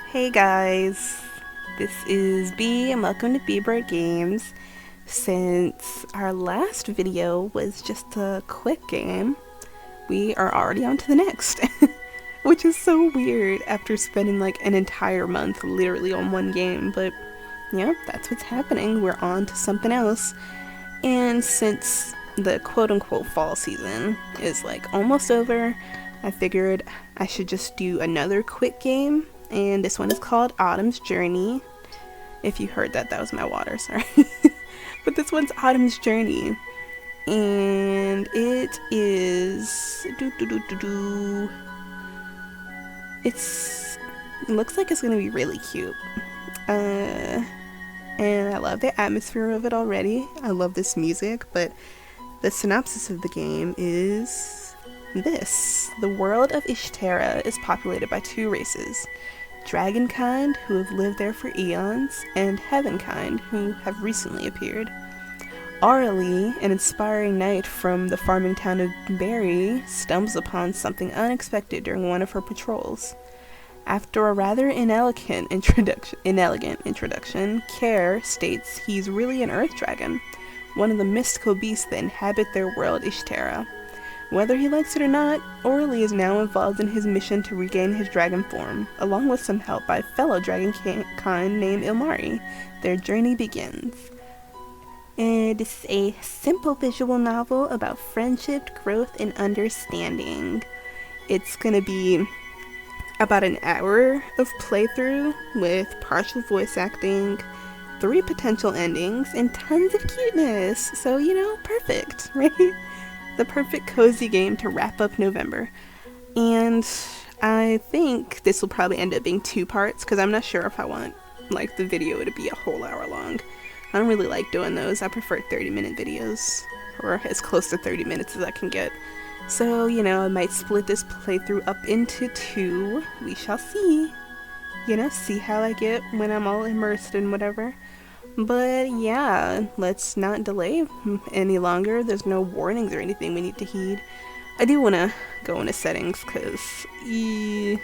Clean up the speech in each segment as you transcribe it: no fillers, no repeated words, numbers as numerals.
Hey guys, this is B and welcome to beebreadgames. Since our last video was just a quick game, we are already on to the next, which is so weird after spending like an entire month literally on one game, but yeah, that's what's happening. We're on to something else. And since the quote-unquote fall season is like almost over, I figured I should just do another quick game, and this one is called Autumn's Journey. If you heard that, that was my water, sorry. But this one's Autumn's Journey, and it is it looks like it's gonna be really cute. And I love the atmosphere of it already. I love this music, but the synopsis of the game is this. The world of Ishtara is populated by two races: dragonkind, who have lived there for eons, and heavenkind, who have recently appeared. Auralee, an inspiring knight from the farming town of Berry, stumbles upon something unexpected during one of her patrols. After a rather inelegant introduction, Kerr states he's really an earth dragon, one of the mystical beasts that inhabit their world Ishtara. Whether he likes it or not, Auralee is now involved in his mission to regain his dragon form, along with some help by fellow dragonkind named Ilmari. Their journey begins. And it's a simple visual novel about friendship, growth, and understanding. It's gonna be about an hour of playthrough with partial voice acting, 3 potential endings, and tons of cuteness. So, perfect, right? The perfect cozy game to wrap up November. And I think this will probably end up being 2 parts, because I'm not sure if I want the video to be a whole hour long. I don't really like doing those. I prefer 30-minute videos, or as close to 30 minutes as I can get. So, I might split this playthrough up into 2. We shall see. See how I get when I'm all immersed in whatever. But yeah, let's not delay any longer. There's no warnings or anything we need to heed. I do want to go into settings because I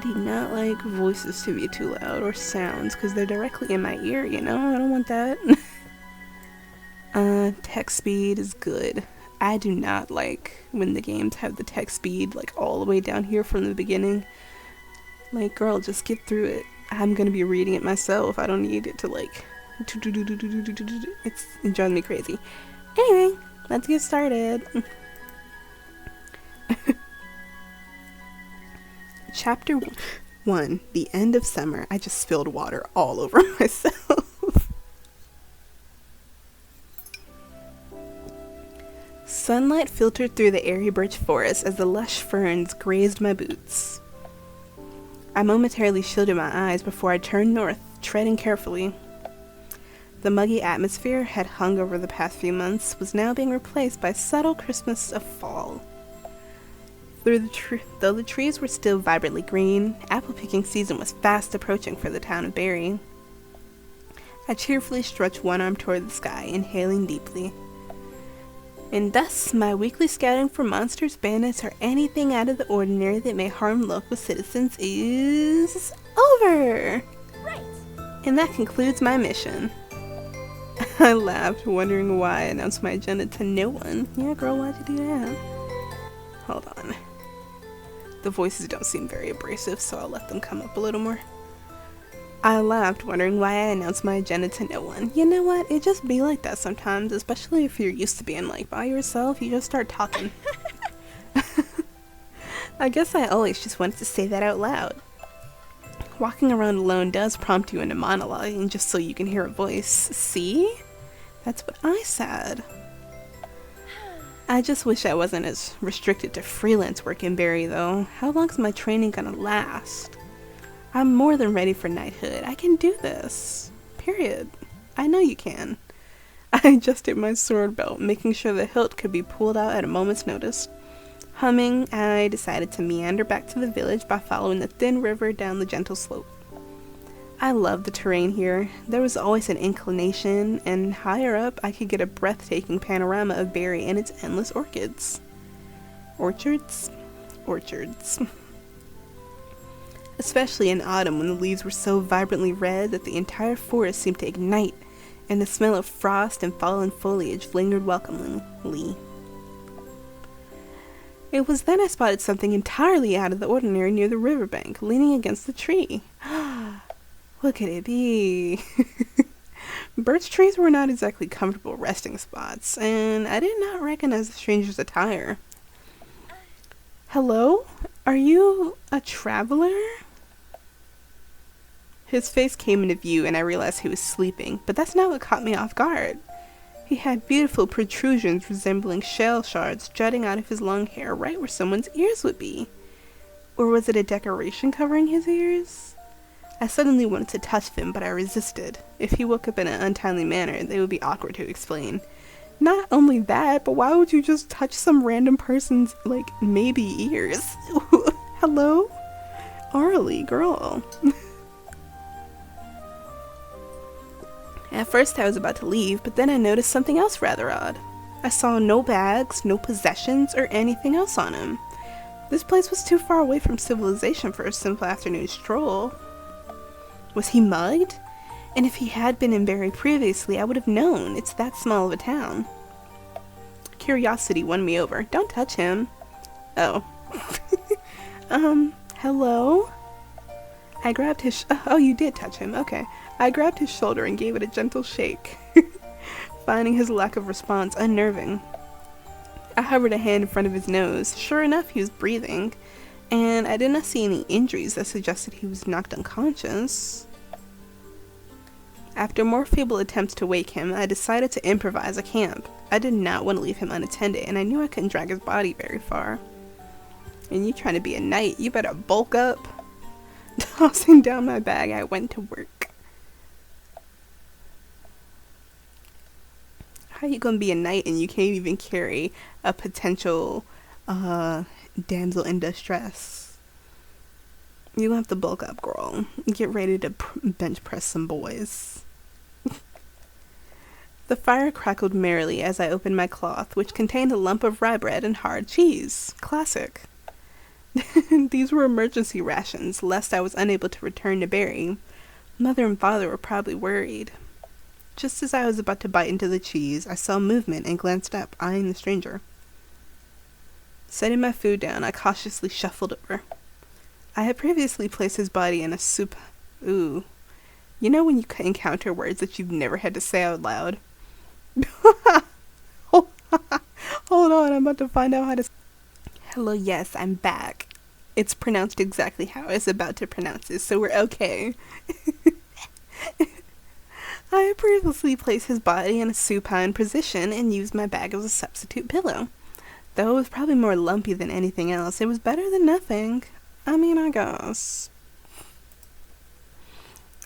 do not like voices to be too loud or sounds because they're directly in my ear, I don't want that. Text speed is good. I do not like when the games have the text speed all the way down here from the beginning. Girl, just get through it. I'm gonna be reading it myself. I don't need it to it drives me crazy. Anyway, let's get started. Chapter 1, the end of summer. I just spilled water all over myself. Sunlight filtered through the airy birch forest as the lush ferns grazed my boots. I momentarily shielded my eyes before I turned north, treading carefully. The muggy atmosphere had hung over the past few months was now being replaced by subtle crispness of fall. Though the trees were still vibrantly green, apple-picking season was fast approaching for the town of Berry. I cheerfully stretched one arm toward the sky, inhaling deeply. And thus, my weekly scouting for monsters, bandits, or anything out of the ordinary that may harm local citizens is over! Right! And that concludes my mission. I laughed, wondering why I announced my agenda to no one. Yeah, girl, why'd you do that? Hold on. The voices don't seem very abrasive, so I'll let them come up a little more. I laughed, wondering why I announced my agenda to no one. You know what? It just be like that sometimes, especially if you're used to being by yourself. You just start talking. I guess I always just wanted to say that out loud. Walking around alone does prompt you into monologuing just so you can hear a voice. See? That's what I said. I just wish I wasn't as restricted to freelance work in Berry, though. How long's my training gonna last? I'm more than ready for knighthood. I can do this. Period. I know you can. I adjusted my sword belt, making sure the hilt could be pulled out at a moment's notice. Humming, I decided to meander back to the village by following the thin river down the gentle slope. I love the terrain here. There was always an inclination, and higher up I could get a breathtaking panorama of Barry and its endless orchids. Orchards? Orchards. Especially in autumn when the leaves were so vibrantly red that the entire forest seemed to ignite, and the smell of frost and fallen foliage lingered welcomingly. It was then I spotted something entirely out of the ordinary near the riverbank, leaning against the tree. What could it be? Birch trees were not exactly comfortable resting spots, and I did not recognize the stranger's attire. Hello? Are you a traveler? His face came into view and I realized he was sleeping, but that's not what caught me off guard. He had beautiful protrusions resembling shell shards jutting out of his long hair right where someone's ears would be. Or was it a decoration covering his ears? I suddenly wanted to touch them, but I resisted. If he woke up in an untimely manner, it would be awkward to explain. Not only that, but why would you just touch some random person's, maybe ears? Hello? Arlie, girl. At first I was about to leave, but then I noticed something else rather odd. I saw no bags, no possessions, or anything else on him. This place was too far away from civilization for a simple afternoon stroll. Was he mugged? And if he had been in Barry previously, I would have known. It's that small of a town. Curiosity won me over. Don't touch him. Oh. Hello? I grabbed his oh, you did touch him. Okay. I grabbed his shoulder and gave it a gentle shake, finding his lack of response unnerving. I hovered a hand in front of his nose. Sure enough, he was breathing, and I did not see any injuries that suggested he was knocked unconscious. After more feeble attempts to wake him, I decided to improvise a camp. I did not want to leave him unattended, and I knew I couldn't drag his body very far. And you trying to be a knight, you better bulk up. Tossing down my bag, I went to work. How you gonna be a knight and you can't even carry a potential damsel in distress? You have to bulk up, girl. Get ready to bench press some boys. The fire crackled merrily as I opened my cloth, which contained a lump of rye bread and hard cheese. Classic. These were emergency rations, lest I was unable to return to Barry. Mother and father were probably worried. Just as I was about to bite into the cheese, I saw movement and glanced up, eyeing the stranger. Setting my food down, I cautiously shuffled over. I had previously placed his body in a soup. Ooh. You know when you encounter words that you've never had to say out loud? Hold on, I'm about to find out how to... Hello, yes, I'm back. It's pronounced exactly how I was about to pronounce it, so we're okay. I had previously placed his body in a supine position and used my bag as a substitute pillow. Though it was probably more lumpy than anything else, it was better than nothing. I mean, I guess.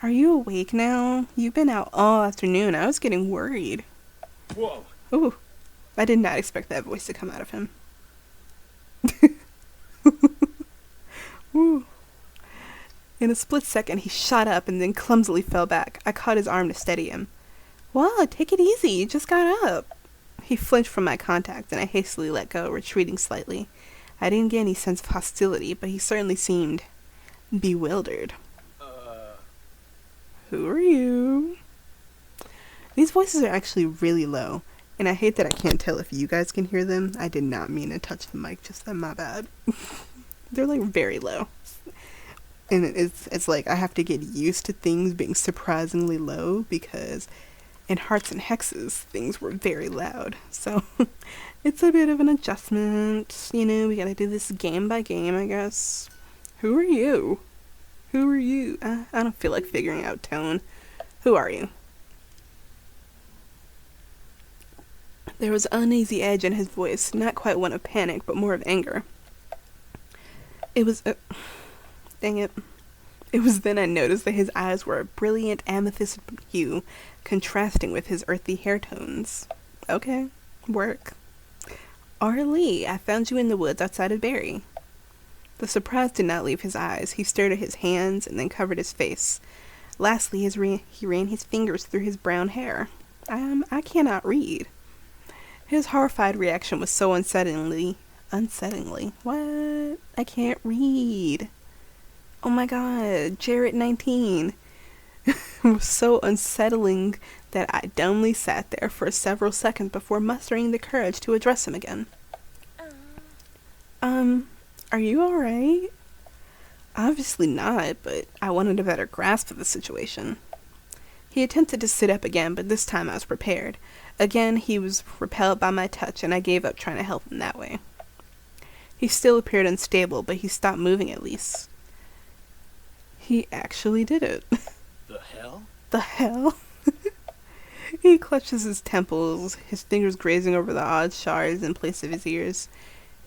Are you awake now? You've been out all afternoon. I was getting worried. Whoa. Ooh. I did not expect that voice to come out of him. Ooh. In a split second, he shot up and then clumsily fell back. I caught his arm to steady him. Well, take it easy. You just got up. He flinched from my contact, and I hastily let go, retreating slightly. I didn't get any sense of hostility, but he certainly seemed bewildered. Who are you? These voices are actually really low, and I hate that I can't tell if you guys can hear them. I did not mean to touch the mic just then, my bad. They're very low. And it's like I have to get used to things being surprisingly low because in Hearts and Hexes, things were very loud. So it's a bit of an adjustment. We gotta do this game by game, I guess. Who are you? Who are you? I don't feel like figuring out tone. Who are you? There was an uneasy edge in his voice, not quite one of panic, but more of anger. It was... dang it. It was then I noticed that his eyes were a brilliant amethyst hue, contrasting with his earthy hair tones. Okay, work. Arlie, I found you in the woods outside of Barry. The surprise did not leave his eyes. He stared at his hands and then covered his face. Lastly, he ran his fingers through his brown hair. I cannot read. His horrified reaction was so unsettlingly, what? I can't read. Oh my god, Jarrett 19. It was so unsettling that I dumbly sat there for several seconds before mustering the courage to address him again. Are you alright? Obviously not, but I wanted a better grasp of the situation. He attempted to sit up again, but this time I was prepared. Again, he was repelled by my touch, and I gave up trying to help him that way. He still appeared unstable, but he stopped moving at least. He actually did it. The hell? The hell? He clutches his temples, his fingers grazing over the odd shards in place of his ears.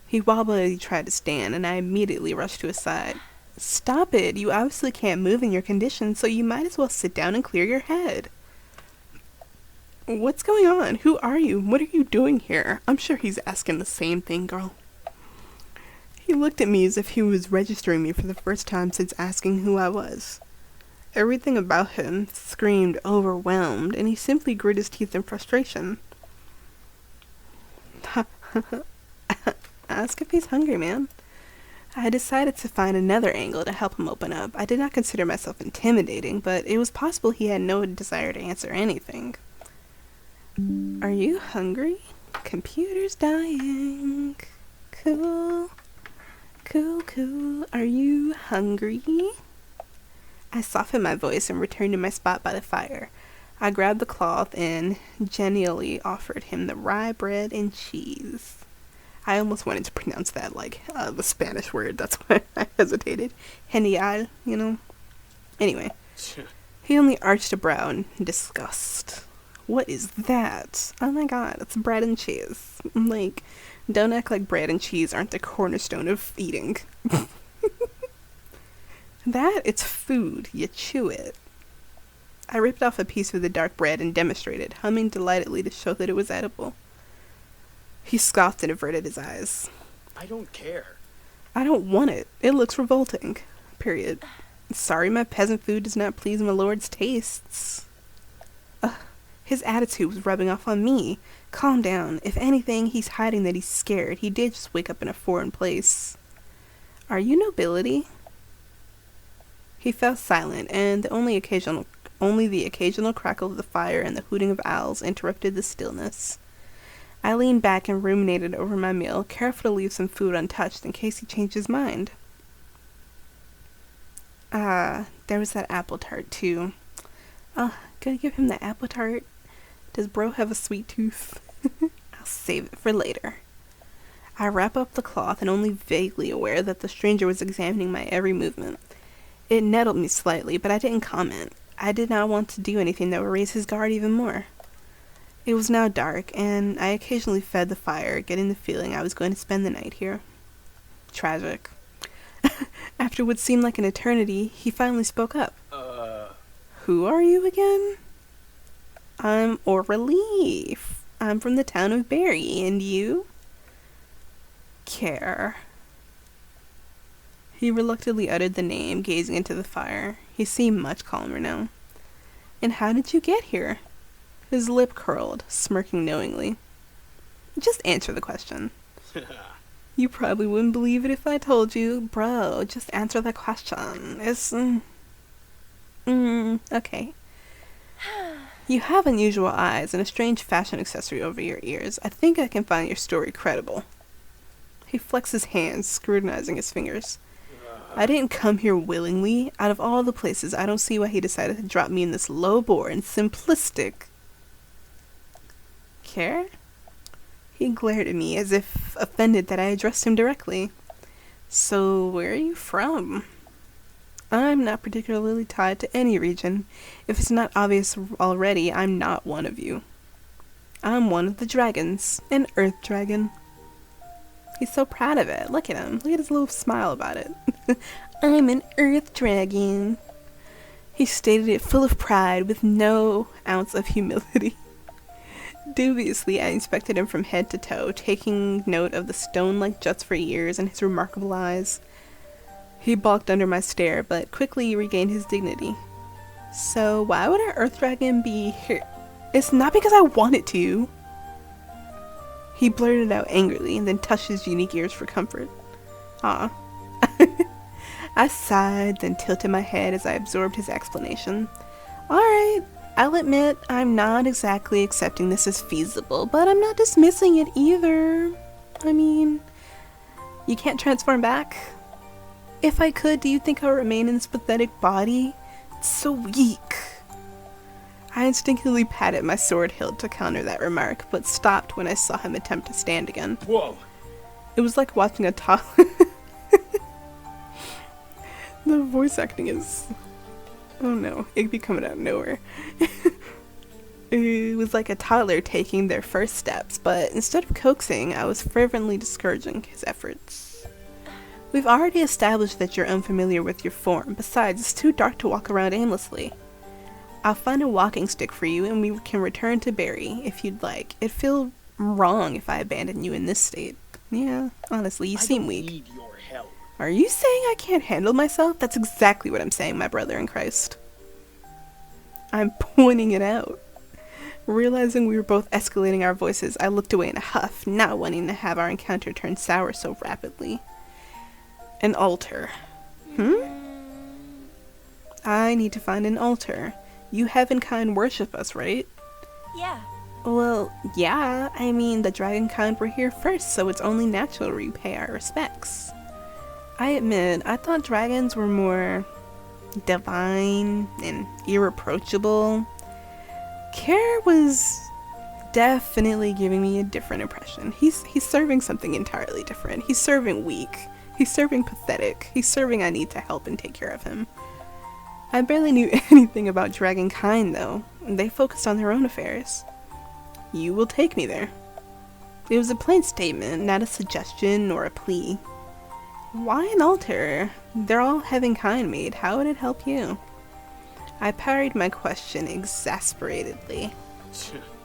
He wobbled as he tried to stand, and I immediately rushed to his side. Stop it! You obviously can't move in your condition, so you might as well sit down and clear your head. What's going on? Who are you? What are you doing here? I'm sure he's asking the same thing, girl. He looked at me as if he was registering me for the first time since asking who I was. Everything about him screamed overwhelmed, and he simply grit his teeth in frustration. Ask if he's hungry, man. I decided to find another angle to help him open up. I did not consider myself intimidating, but it was possible he had no desire to answer anything. Are you hungry? Computer's dying. Cool. Cool. Are you hungry? I softened my voice and returned to my spot by the fire. I grabbed the cloth and genially offered him the rye bread and cheese. I almost wanted to pronounce that like the Spanish word. That's why I hesitated. Genial, you know? Anyway, he only arched a brow in disgust. What is that? Oh my god, it's bread and cheese. Like, don't act like bread and cheese aren't the cornerstone of eating. It's food. You chew it. I ripped off a piece of the dark bread and demonstrated, humming delightedly to show that it was edible. He scoffed and averted his eyes. I don't care. I don't want it. It looks revolting. Period. Sorry my peasant food does not please my lord's tastes. His attitude was rubbing off on me. Calm down. If anything, he's hiding that he's scared. He did just wake up in a foreign place. Are you nobility? He fell silent, and only the occasional crackle of the fire and the hooting of owls interrupted the stillness. I leaned back and ruminated over my meal, careful to leave some food untouched in case he changed his mind. There was that apple tart, too. Gonna give him the apple tart. Does bro have a sweet tooth? I'll save it for later. I wrap up the cloth and only vaguely aware that the stranger was examining my every movement. It nettled me slightly, but I didn't comment. I did not want to do anything that would raise his guard even more. It was now dark, and I occasionally fed the fire, getting the feeling I was going to spend the night here. Tragic. After what seemed like an eternity, he finally spoke up. Who are you again? I'm Aurelie. I'm from the town of Barry, and you? Kerr. He reluctantly uttered the name, gazing into the fire. He seemed much calmer now. And how did you get here? His lip curled, smirking knowingly. Just answer the question. You probably wouldn't believe it if I told you. Bro, just answer the question. It's... okay. You have unusual eyes and a strange fashion accessory over your ears. I think I can find your story credible. He flexed his hands, scrutinizing his fingers. I didn't come here willingly. Out of all the places, I don't see why he decided to drop me in this low-born and simplistic... Kerr? He glared at me as if offended that I addressed him directly. So, where are you from? I'm not particularly tied to any region. If it's not obvious already, I'm not one of you. I'm one of the dragons, an earth dragon. He's so proud of it. Look at him. Look at his little smile about it. I'm an earth dragon. He stated it full of pride with no ounce of humility. Dubiously, I inspected him from head to toe, taking note of the stone-like juts for ears and his remarkable eyes. He balked under my stare, but quickly regained his dignity. So why would our Earth Dragon be here? It's not because I want it to. He blurted out angrily and then touched his unique ears for comfort. Ah. I sighed, then tilted my head as I absorbed his explanation. Alright, I'll admit I'm not exactly accepting this as feasible, but I'm not dismissing it either. I mean, you can't transform back? If I could, do you think I'll remain in this pathetic body? It's so weak. I instinctively patted my sword hilt to counter that remark, but stopped when I saw him attempt to stand again. Whoa! It was like watching a toddler. The voice acting is... oh no, it'd be coming out of nowhere. It was like a toddler taking their first steps, but instead of coaxing, I was fervently discouraging his efforts. We've already established that you're unfamiliar with your form. Besides, it's too dark to walk around aimlessly. I'll find a walking stick for you and we can return to Barry if you'd like. It'd feel wrong if I abandoned you in this state. Yeah, honestly, you seem weak. I don't need your help. Are you saying I can't handle myself? That's exactly what I'm saying, my brother in Christ. I'm pointing it out. Realizing we were both escalating our voices, I looked away in a huff, not wanting to have our encounter turn sour so rapidly. An altar. I need to find an altar. You Heavenkind worship us, right? Yeah. Well, yeah. I mean, the Dragonkind were here first, so it's only natural we pay our respects. I admit, I thought dragons were more divine and irreproachable. Kerr was definitely giving me a different impression. He's serving something entirely different. He's serving weak. He's serving pathetic. He's serving I need to help and take care of him. I barely knew anything about Dragonkind though. They focused on their own affairs. You will take me there. It was a plain statement, not a suggestion or a plea. Why an altar? They're all Heavenkind made. How would it help you? I parried my question exasperatedly.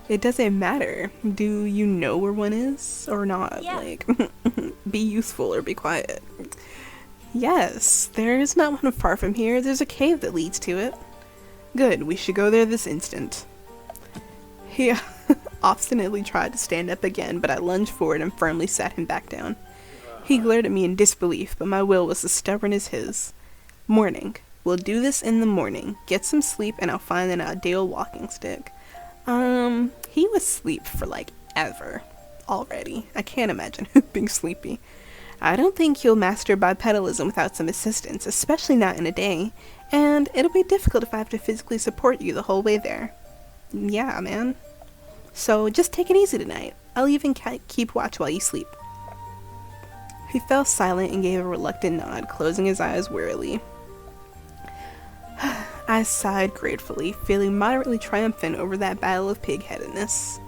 It doesn't matter. Do you know where one is or not? Yeah. Like, be useful or be quiet. Yes, there is not one far from here. There's a cave that leads to it. Good, we should go there this instant. He obstinately tried to stand up again, but I lunged forward and firmly sat him back down. He glared at me in disbelief, but my will was as stubborn as his. Morning. We'll do this in the morning. Get some sleep and I'll find an ideal walking stick. He was asleep for like ever already. I can't imagine him being sleepy. I don't think you'll master bipedalism without some assistance, especially not in a day. And it'll be difficult if I have to physically support you the whole way there. Yeah, man. So just take it easy tonight. I'll even keep watch while you sleep. He fell silent and gave a reluctant nod, closing his eyes wearily. I sighed gratefully, feeling moderately triumphant over that battle of pig-headedness.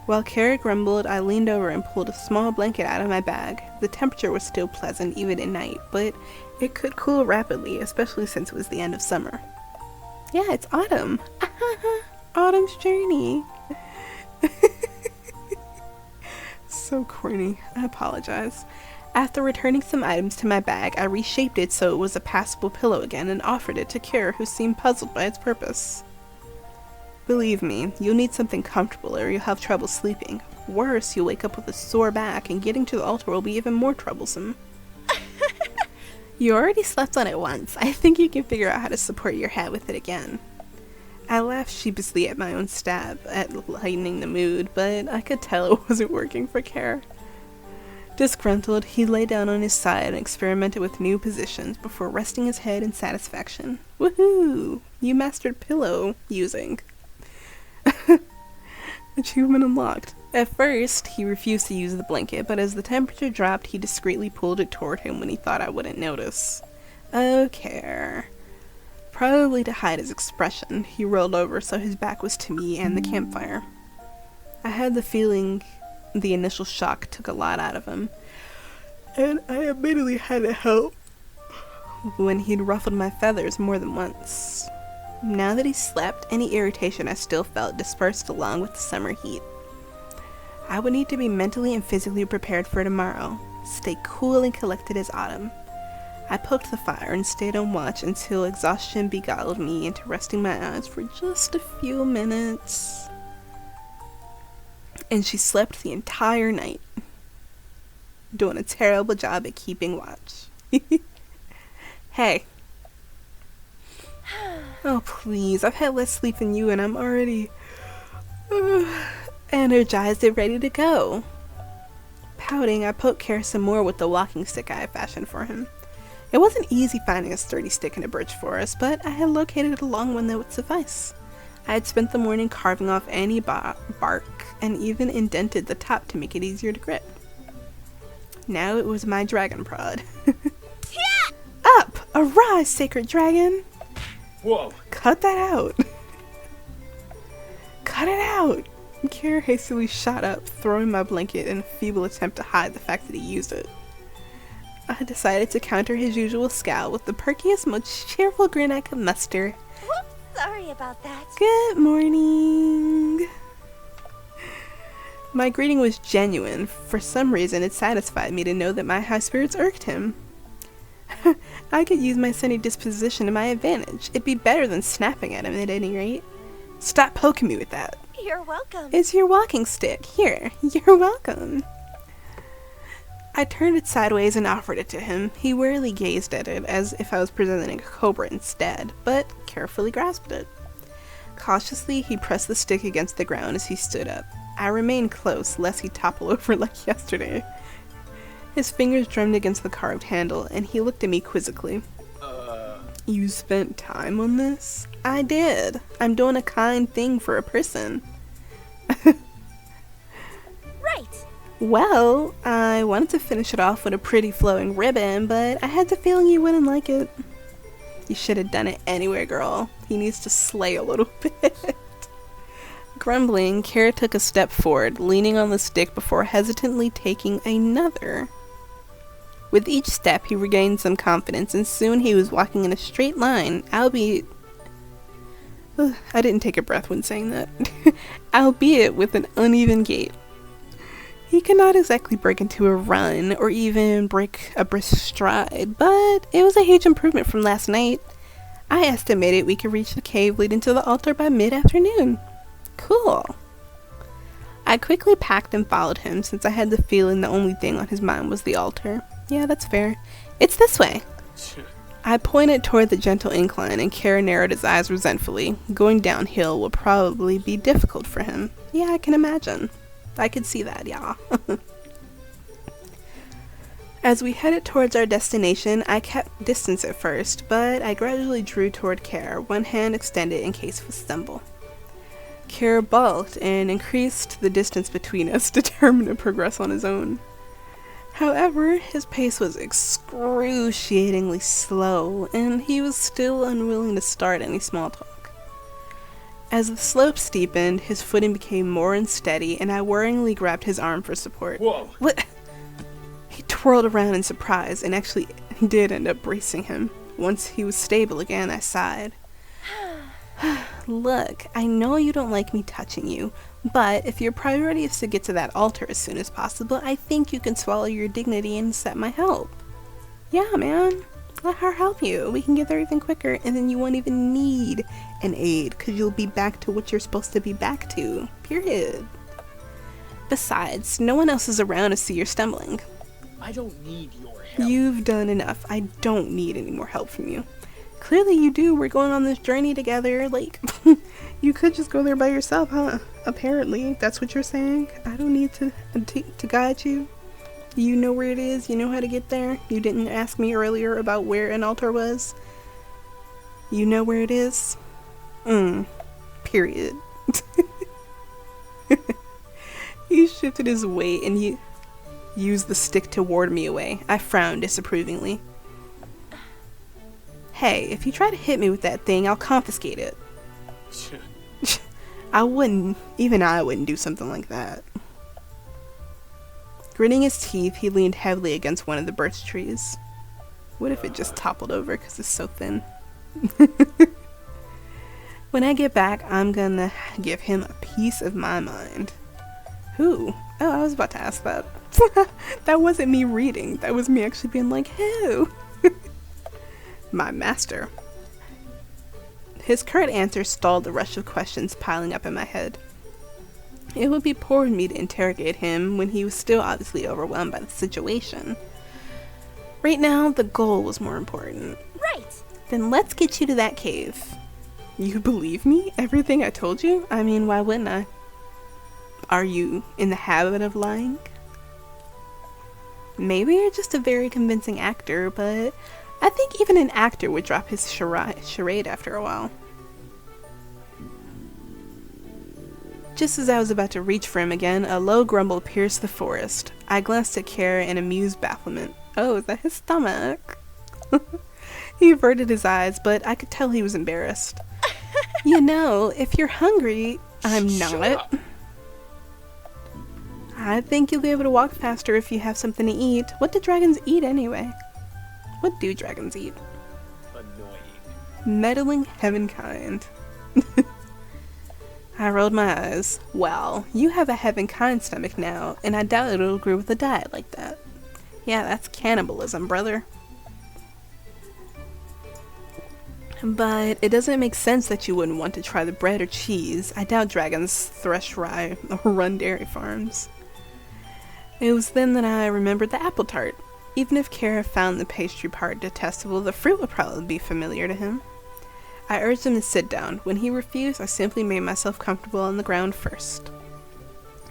While Kerr grumbled, I leaned over and pulled a small blanket out of my bag. The temperature was still pleasant even at night, but it could cool rapidly, especially since it was the end of summer. Yeah, it's autumn. Autumn's journey. So corny. I apologize. After returning some items to my bag, I reshaped it so it was a passable pillow again and offered it to Kerr, who seemed puzzled by its purpose. Believe me, you'll need something comfortable or you'll have trouble sleeping. Worse, you'll wake up with a sore back and getting to the altar will be even more troublesome. You already slept on it once. I think you can figure out how to support your head with it again. I laughed sheepishly at my own stab at lightening the mood, but I could tell it wasn't working for Kerr. Disgruntled, he lay down on his side and experimented with new positions before resting his head in satisfaction. Woohoo! You mastered pillow using. Achievement unlocked. At first, he refused to use the blanket, but as the temperature dropped, he discreetly pulled it toward him when he thought I wouldn't notice. Okay. Probably to hide his expression, he rolled over so his back was to me and the campfire. I had the feeling the initial shock took a lot out of him, and I admittedly had to help when he'd ruffled my feathers more than once. Now that he slept, any irritation I still felt dispersed along with the summer heat. I would need to be mentally and physically prepared for tomorrow, stay cool and collected as autumn. I poked the fire and stayed on watch until exhaustion beguiled me into resting my eyes for just a few minutes. And she slept the entire night, doing a terrible job at keeping watch. Hey. Oh, please. I've had less sleep than you and I'm already energized and ready to go. Pouting, I poked Kerr some more with the walking stick I had fashioned for him. It wasn't easy finding a sturdy stick in a birch forest, but I had located a long one that would suffice. I had spent the morning carving off any bark and even indented the top to make it easier to grip. Now it was my dragon prod. Up! Arise, sacred dragon! Whoa! Cut that out! Cut it out! Kerr hastily shot up, throwing my blanket in a feeble attempt to hide the fact that he used it. I decided to counter his usual scowl with the perkiest, most cheerful grin I could muster. Whoops, sorry about that. Good morning! My greeting was genuine. For some reason, it satisfied me to know that my high spirits irked him. I could use my sunny disposition to my advantage. It'd be better than snapping at him at any rate. Stop poking me with that. You're welcome. It's your walking stick. Here, you're welcome. I turned it sideways and offered it to him. He warily gazed at it as if I was presenting a cobra instead, but carefully grasped it. Cautiously, he pressed the stick against the ground as he stood up. I remained close, lest he topple over like yesterday. His fingers drummed against the carved handle, and he looked at me quizzically. You spent time on this? I did. I'm doing a kind thing for a person. Right. Well, I wanted to finish it off with a pretty flowing ribbon, but I had the feeling you wouldn't like it. You should have done it anyway, girl. He needs to slay a little bit. Grumbling, Kerr took a step forward, leaning on the stick before hesitantly taking another. With each step, he regained some confidence, and soon he was walking in a straight line, albeit... I didn't take a breath when saying that. Albeit with an uneven gait. He could not exactly break into a run, or even break a brisk stride, but it was a huge improvement from last night. I estimated we could reach the cave leading to the altar by mid-afternoon. Cool. I quickly packed and followed him, since I had the feeling the only thing on his mind was the altar. Yeah, that's fair. It's this way. I pointed toward the gentle incline, and Kerr narrowed his eyes resentfully. Going downhill will probably be difficult for him. Yeah, I can imagine. I could see that, yeah. As we headed towards our destination, I kept distance at first, but I gradually drew toward Kerr, one hand extended in case of a stumble. Kerr balked and increased the distance between us, determined to progress on his own. However, his pace was excruciatingly slow, and he was still unwilling to start any small talk. As the slope steepened, his footing became more unsteady, and I worryingly grabbed his arm for support. Whoa! What? He twirled around in surprise, and actually did end up bracing him. Once he was stable again, I sighed. Look, I know you don't like me touching you, but if your priority is to get to that altar as soon as possible, I think you can swallow your dignity and accept my help. Yeah, man. Let her help you. We can get there even quicker, and then you won't even need an aid, because you'll be back to what you're supposed to be back to. Period. Besides, no one else is around to see you're stumbling. I don't need your help. You've done enough. I don't need any more help from you. Clearly you do. We're going on this journey together. Like, you could just go there by yourself, huh? Apparently. That's what you're saying? I don't need to guide you. You know where it is. You know how to get there. You didn't ask me earlier about where an altar was. You know where it is? Period. He shifted his weight and he used the stick to ward me away. I frowned disapprovingly. Hey, if you try to hit me with that thing, I'll confiscate it. Even I wouldn't do something like that. Gritting his teeth, he leaned heavily against one of the birch trees. What if it just toppled over because it's so thin? When I get back, I'm gonna give him a piece of my mind. Who? Oh, I was about to ask that. That wasn't me reading. That was me actually being like, who? My master. His curt answer stalled the rush of questions piling up in my head. It would be poor of me to interrogate him when he was still obviously overwhelmed by the situation. Right now, the goal was more important. Right. Then let's get you to that cave. You believe me? Everything I told you? I mean, why wouldn't I? Are you in the habit of lying? Maybe you're just a very convincing actor, but I think even an actor would drop his charade after a while. Just as I was about to reach for him again, a low grumble pierced the forest. I glanced at Kerr in amused bafflement. Oh, is that his stomach? He averted his eyes, but I could tell he was embarrassed. You know, if you're hungry, I'm Shut not. up. I think you'll be able to walk faster if you have something to eat. What do dragons eat anyway? What do dragons eat? Annoying. Meddling heavenkind. I rolled my eyes. Well, you have a heavenkind stomach now, and I doubt it'll agree with a diet like that. Yeah, that's cannibalism, brother. But it doesn't make sense that you wouldn't want to try the bread or cheese. I doubt dragons thresh rye or run dairy farms. It was then that I remembered the apple tart. Even if Kerr found the pastry part detestable, the fruit would probably be familiar to him. I urged him to sit down. When he refused, I simply made myself comfortable on the ground first.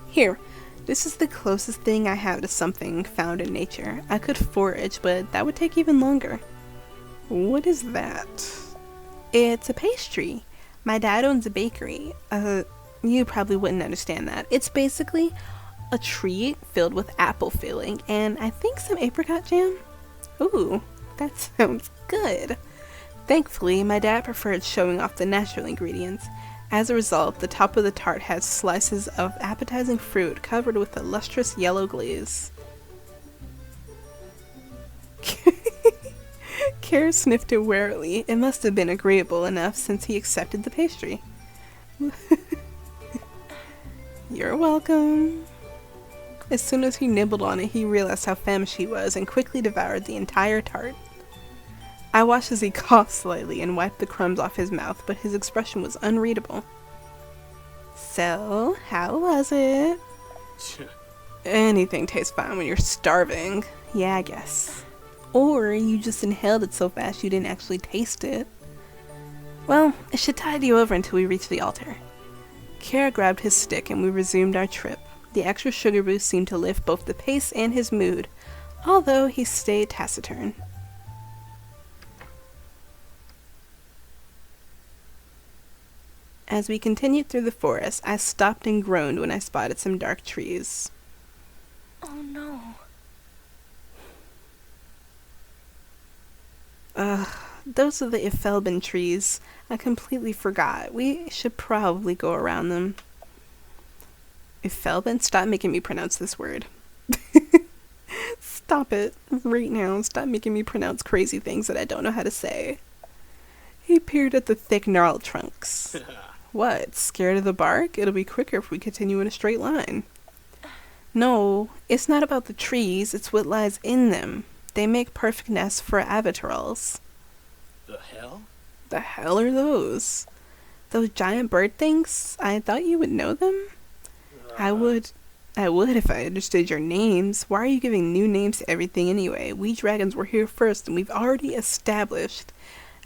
Here, this is the closest thing I have to something found in nature. I could forage, but that would take even longer. What is that? It's a pastry. My dad owns a bakery. You probably wouldn't understand that. It's basically a treat filled with apple filling and I think some apricot jam. Ooh, that sounds good. Thankfully, my dad preferred showing off the natural ingredients. As a result, the top of the tart has slices of appetizing fruit covered with a lustrous yellow glaze. Kerr sniffed it warily. It must have been agreeable enough since he accepted the pastry. You're welcome. As soon as he nibbled on it, he realized how famished he was and quickly devoured the entire tart. I watched as he coughed slightly and wiped the crumbs off his mouth, but his expression was unreadable. So, how was it? Anything tastes fine when you're starving. Yeah, I guess. Or you just inhaled it so fast you didn't actually taste it. Well, it should tide you over until we reach the altar. Kerr grabbed his stick and we resumed our trip. The extra sugar boost seemed to lift both the pace and his mood, although he stayed taciturn. As we continued through the forest, I stopped and groaned when I spotted some dark trees. Oh no. Those are the Ifelbin trees. I completely forgot. We should probably go around them. Ifelbin? Stop making me pronounce this word. Stop it. Right now. Stop making me pronounce crazy things that I don't know how to say. He peered at the thick gnarled trunks. What? Scared of the bark? It'll be quicker if we continue in a straight line. No, it's not about the trees. It's what lies in them. They make perfect nests for avatarals. The hell? The hell are those? Those giant bird things? I thought you would know them. I would if I understood your names. Why are you giving new names to everything anyway? We dragons were here first and we've already established.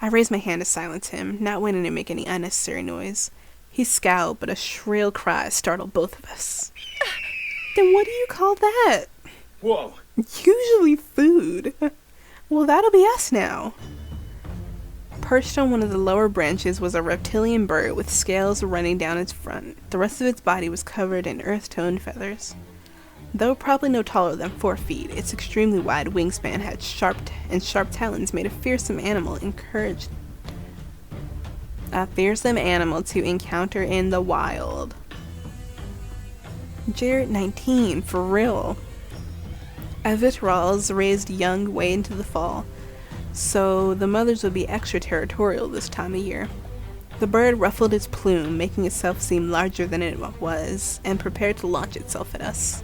I raised my hand to silence him, not wanting to make any unnecessary noise. He scowled, but a shrill cry startled both of us. Then what do you call that? Whoa! Usually food. Well, that'll be us now. Perched on one of the lower branches was a reptilian bird with scales running down its front. The rest of its body was covered in earth-toned feathers. Though probably no taller than 4 feet, its extremely wide wingspan had sharp talons made a fearsome animal to encounter in the wild. Jared 19, for real. Avitarals raised young way into the fall, so the mothers would be extra territorial this time of year. The bird ruffled its plume, making itself seem larger than it was, and prepared to launch itself at us.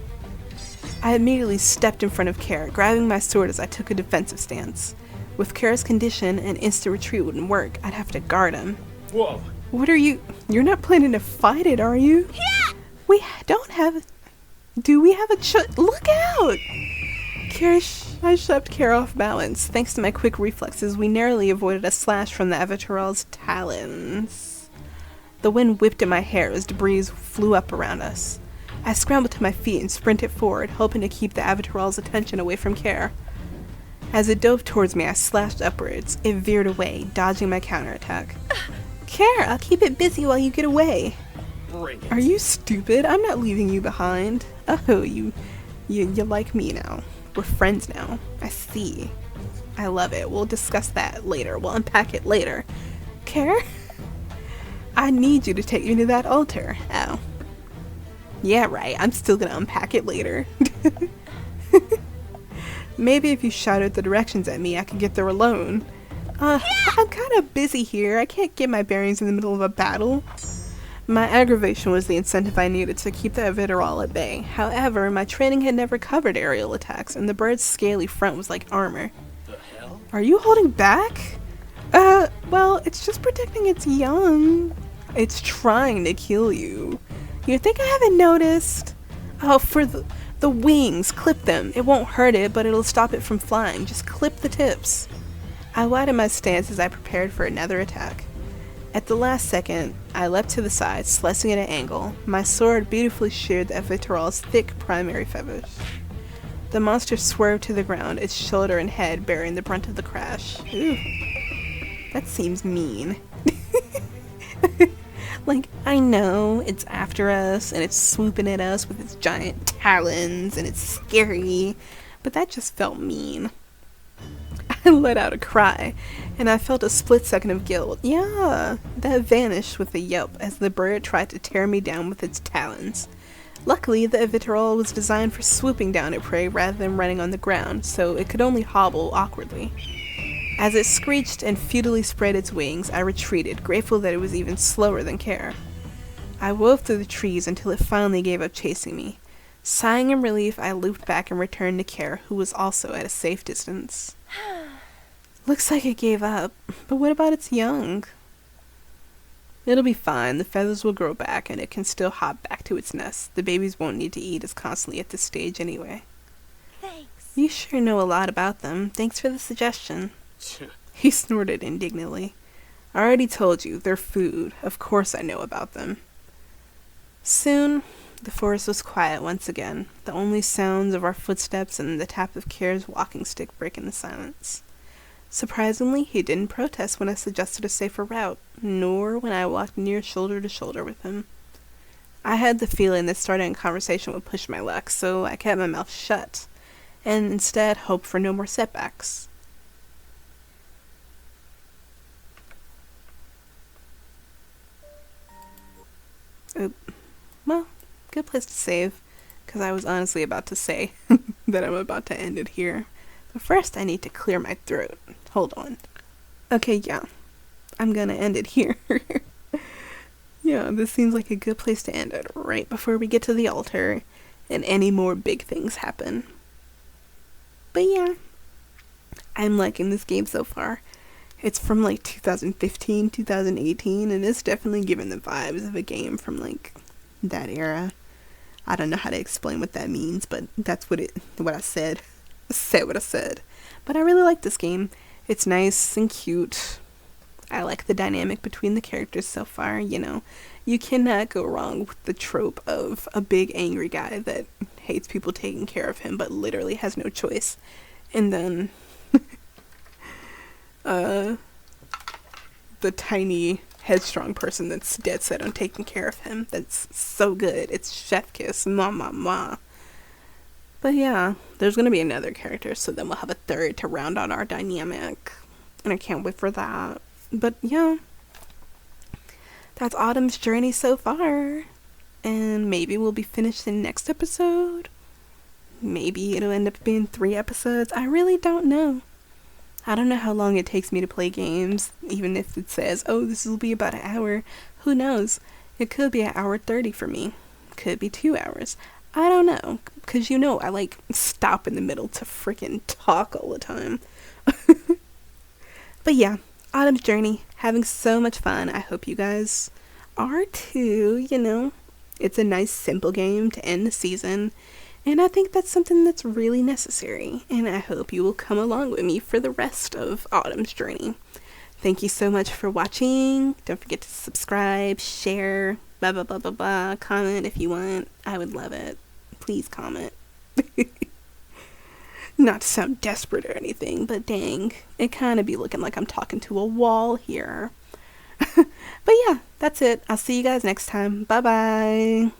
I immediately stepped in front of Kerr, grabbing my sword as I took a defensive stance. With Kerr's condition, an instant retreat wouldn't work. I'd have to guard him. Whoa. What are you... You're not planning to fight it, are you? Yeah. We don't have... Do we have a Look out! I shoved Kerr off balance. Thanks to my quick reflexes, we narrowly avoided a slash from the Avataral's talons. The wind whipped at my hair as debris flew up around us. I scrambled to my feet and sprinted forward, hoping to keep the Avataral's attention away from Kerr. As it dove towards me, I slashed upwards. It veered away, dodging my counterattack. Kerr, I'll keep it busy while you get away. Bring it. Are you stupid? I'm not leaving you behind. Oh, you like me now. We're friends now. I see. I love it. We'll discuss that later. We'll unpack it later. Kerr? I need you to take me to that altar. Oh. Yeah, right. I'm still gonna unpack it later. Maybe if you shouted the directions at me, I could get there alone. I'm kind of busy here. I can't get my bearings in the middle of a battle. My aggravation was the incentive I needed to keep the Avitaral at bay. However, my training had never covered aerial attacks, and the bird's scaly front was like armor. The hell? Are you holding back? Well, it's just protecting its young. It's trying to kill you. You think I haven't noticed? Oh, for the wings, clip them. It won't hurt it, but it'll stop it from flying. Just clip the tips. I widened my stance as I prepared for another attack. At the last second, I leapt to the side, slicing at an angle. My sword beautifully sheared the Avitaral's thick primary feathers. The monster swerved to the ground, its shoulder and head bearing the brunt of the crash. Ooh, that seems mean. Like, I know it's after us, and it's swooping at us with its giant talons, and it's scary, but that just felt mean. I let out a cry, and I felt a split second of guilt. Yeah, that vanished with a yelp as the bird tried to tear me down with its talons. Luckily, the Avitaral was designed for swooping down at prey rather than running on the ground, so it could only hobble awkwardly. As it screeched and futilely spread its wings, I retreated, grateful that it was even slower than Kerr. I wove through the trees until it finally gave up chasing me. Sighing in relief, I looped back and returned to Kerr, who was also at a safe distance. Looks like it gave up, but what about its young? It'll be fine. The feathers will grow back, and it can still hop back to its nest. The babies won't need to eat as constantly at this stage anyway. Thanks. You sure know a lot about them. Thanks for the suggestion. He snorted indignantly. I already told you, they're food. Of course I know about them. Soon, the forest was quiet once again, the only sounds of our footsteps and the tap of Kerr's walking stick breaking the silence. Surprisingly, he didn't protest when I suggested a safer route, nor when I walked near shoulder to shoulder with him. I had the feeling that starting a conversation would push my luck, so I kept my mouth shut, and instead hoped for no more setbacks. Well, good place to save, because I was honestly about to say that I'm about to end it here. But first, I need to clear my throat. Hold on. Okay, yeah. I'm gonna end it here. Yeah, this seems like a good place to end it, right before we get to the altar, and any more big things happen. But yeah, I'm liking this game so far. It's from like 2015, 2018, and it's definitely giving the vibes of a game from like that era. I don't know how to explain what that means, but that's what I said. I said what I said. But I really like this game. It's nice and cute. I like the dynamic between the characters so far, you know. You cannot go wrong with the trope of a big angry guy that hates people taking care of him, but literally has no choice. And then the tiny, headstrong person that's dead set on taking care of him. That's so good. It's chef kiss. Mwah, mwah, mwah. But yeah, there's going to be another character, so then we'll have a third to round out our dynamic. And I can't wait for that. But yeah, that's Autumn's journey so far. And maybe we'll be finished in next episode. Maybe it'll end up being 3 episodes. I really don't know. I don't know how long it takes me to play games, even if it says, oh, this will be about an hour. Who knows? It could be 1:30 for me. Could be 2 hours. I don't know, because you know I like stop in the middle to freaking talk all the time. But yeah, Autumn's Journey, having so much fun. I hope you guys are too, you know. It's a nice simple game to end the season, and I think that's something that's really necessary, and I hope you will come along with me for the rest of Autumn's Journey. Thank you so much for watching. Don't forget to subscribe, share, blah blah blah blah blah, comment if you want. I would love it. Please comment. Not to sound desperate or anything, but dang, it kind of be looking like I'm talking to a wall here. But yeah, that's it. I'll see you guys next time. Bye bye.